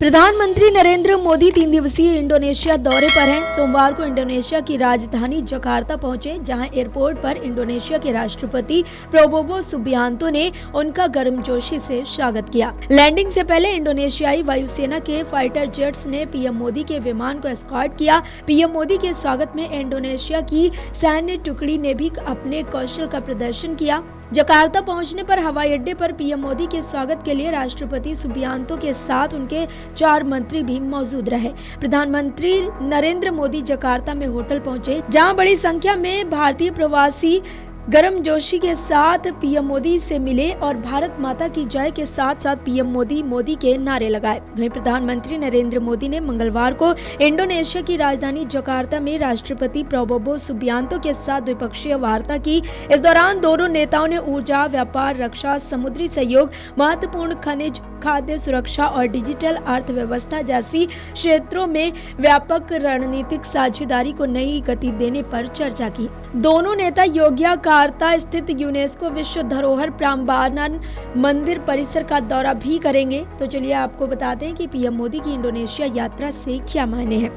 प्रधानमंत्री नरेंद्र मोदी 3 दिवसीय इंडोनेशिया दौरे पर हैं। सोमवार को इंडोनेशिया की राजधानी जकार्ता पहुंचे, जहां एयरपोर्ट पर इंडोनेशिया के राष्ट्रपति प्रोबोवो सुबियांतो ने उनका गर्मजोशी से स्वागत किया। लैंडिंग से पहले इंडोनेशियाई वायुसेना के फाइटर जेट्स ने पीएम मोदी के विमान को एस्कॉर्ट किया। पीएम मोदी के स्वागत में इंडोनेशिया की सैन्य टुकड़ी ने भी अपने कौशल का प्रदर्शन किया। जकार्ता पहुंचने पर हवाई अड्डे पर पीएम मोदी के स्वागत के लिए राष्ट्रपति सुबियांतो के साथ उनके 4 मंत्री भी मौजूद रहे। प्रधानमंत्री नरेंद्र मोदी जकार्ता में होटल पहुंचे, जहां बड़ी संख्या में भारतीय प्रवासी गर्मजोशी के साथ पीएम मोदी से मिले और भारत माता की जय के साथ साथ पीएम मोदी के नारे लगाए। वहीं प्रधानमंत्री नरेंद्र मोदी ने मंगलवार को इंडोनेशिया की राजधानी जकार्ता में राष्ट्रपति प्रोबोवो सुबियांतो के साथ द्विपक्षीय वार्ता की। इस दौरान दोनों नेताओं ने ऊर्जा, व्यापार, रक्षा, समुद्री सहयोग, महत्वपूर्ण खनिज, खाद्य सुरक्षा और डिजिटल अर्थव्यवस्था जैसी क्षेत्रों में व्यापक रणनीतिक साझेदारी को नई गति देने पर चर्चा की। दोनों नेता योग्याकार्ता स्थित यूनेस्को विश्व धरोहर प्रांगण मंदिर परिसर का दौरा भी करेंगे। तो चलिए आपको बताते हैं कि पीएम मोदी की इंडोनेशिया यात्रा से क्या मायने हैं।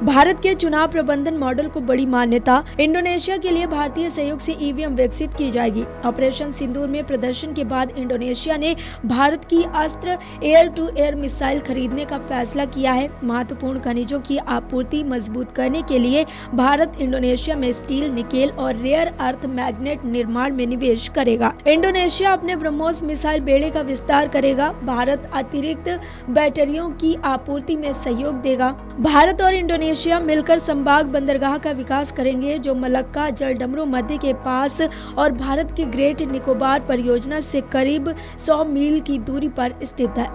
भारत के चुनाव प्रबंधन मॉडल को बड़ी मान्यता। इंडोनेशिया के लिए भारतीय सहयोग से ईवीएम विकसित की जाएगी। ऑपरेशन सिंदूर में प्रदर्शन के बाद इंडोनेशिया ने भारत की अस्त्र एयर टू एयर मिसाइल खरीदने का फैसला किया है। महत्वपूर्ण खनिजों की आपूर्ति मजबूत करने के लिए भारत इंडोनेशिया में स्टील, निकेल और रेयर अर्थ मैग्नेट निर्माण में निवेश करेगा। इंडोनेशिया अपने ब्रह्मोस मिसाइल बेड़े का विस्तार करेगा। भारत अतिरिक्त बैटरियों की आपूर्ति में सहयोग देगा। भारत और इंडोनेशिया मिलकर संभाग बंदरगाह का विकास करेंगे, जो मलक्का जलडमरू मध्य के पास और भारत के ग्रेट निकोबार परियोजना से करीब 100 मील की दूरी पर स्थित है।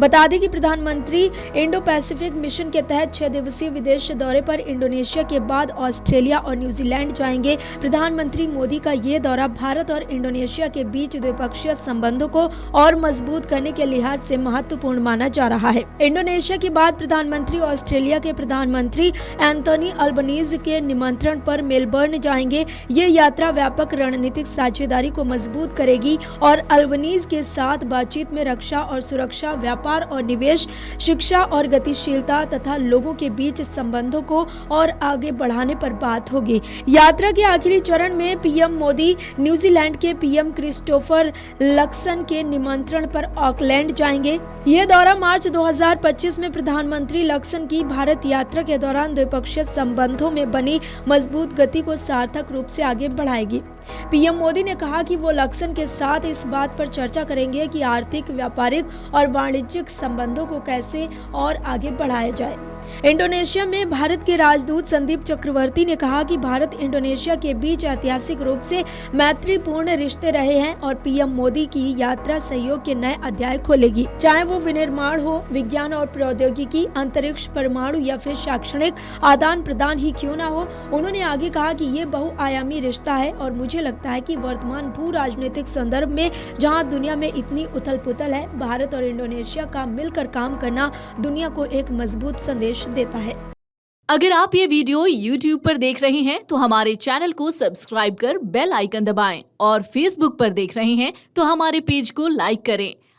बता दें कि प्रधानमंत्री इंडो पैसिफिक मिशन के तहत 6 दिवसीय विदेश दौरे पर इंडोनेशिया के बाद ऑस्ट्रेलिया और न्यूजीलैंड जाएंगे। प्रधानमंत्री मोदी का ये दौरा भारत और इंडोनेशिया के बीच द्विपक्षीय संबंधों को और मजबूत करने के लिहाज से महत्वपूर्ण माना जा रहा है। इंडोनेशिया के बाद प्रधानमंत्री ऑस्ट्रेलिया के प्रधानमंत्री एंथोनी अल्बनीज के निमंत्रण पर मेलबर्न जाएंगे। ये यात्रा व्यापक रणनीतिक साझेदारी को मजबूत करेगी और अल्बनीज के साथ बातचीत में रक्षा और सुरक्षा, व्यापार और निवेश, शिक्षा और गतिशीलता तथा लोगों के बीच संबंधों को और आगे बढ़ाने पर बात होगी। यात्रा के आखिरी चरण में पीएम मोदी न्यूजीलैंड के पीएम क्रिस्टोफर लक्सन के निमंत्रण पर ऑकलैंड जाएंगे। यह दौरा मार्च 2025 में प्रधानमंत्री लक्सन की भारत यात्रा के दौरान द्विपक्षीय संबंधों में बनी मजबूत गति को सार्थक रूप से आगे बढ़ाएगी। पीएम मोदी ने कहा कि वो लक्सन के साथ इस बात पर चर्चा करेंगे कि आर्थिक, व्यापारिक और वाणिज्यिक संबंधों को कैसे और आगे बढ़ाया जाए। इंडोनेशिया में भारत के राजदूत संदीप चक्रवर्ती ने कहा कि भारत इंडोनेशिया के बीच ऐतिहासिक रूप से मैत्रीपूर्ण रिश्ते रहे हैं और पीएम मोदी की यात्रा सहयोग के नए अध्याय खोलेगी। चाहे वो विनिर्माण हो, विज्ञान और प्रौद्योगिकी, अंतरिक्ष, परमाणु या फिर शैक्षणिक आदान प्रदान ही क्यों ना हो। उन्होंने आगे कहा कि ये बहुआयामी रिश्ता है और मुझे लगता है कि वर्तमान भू राजनीतिक संदर्भ में जहाँ दुनिया में इतनी उथल पुथल है, भारत और इंडोनेशिया का मिलकर काम करना दुनिया को एक मजबूत संदेश देता है। अगर आप ये वीडियो YouTube पर देख रहे हैं तो हमारे चैनल को सब्सक्राइब कर बेल आइकन दबाएं और Facebook पर देख रहे हैं तो हमारे पेज को लाइक करें।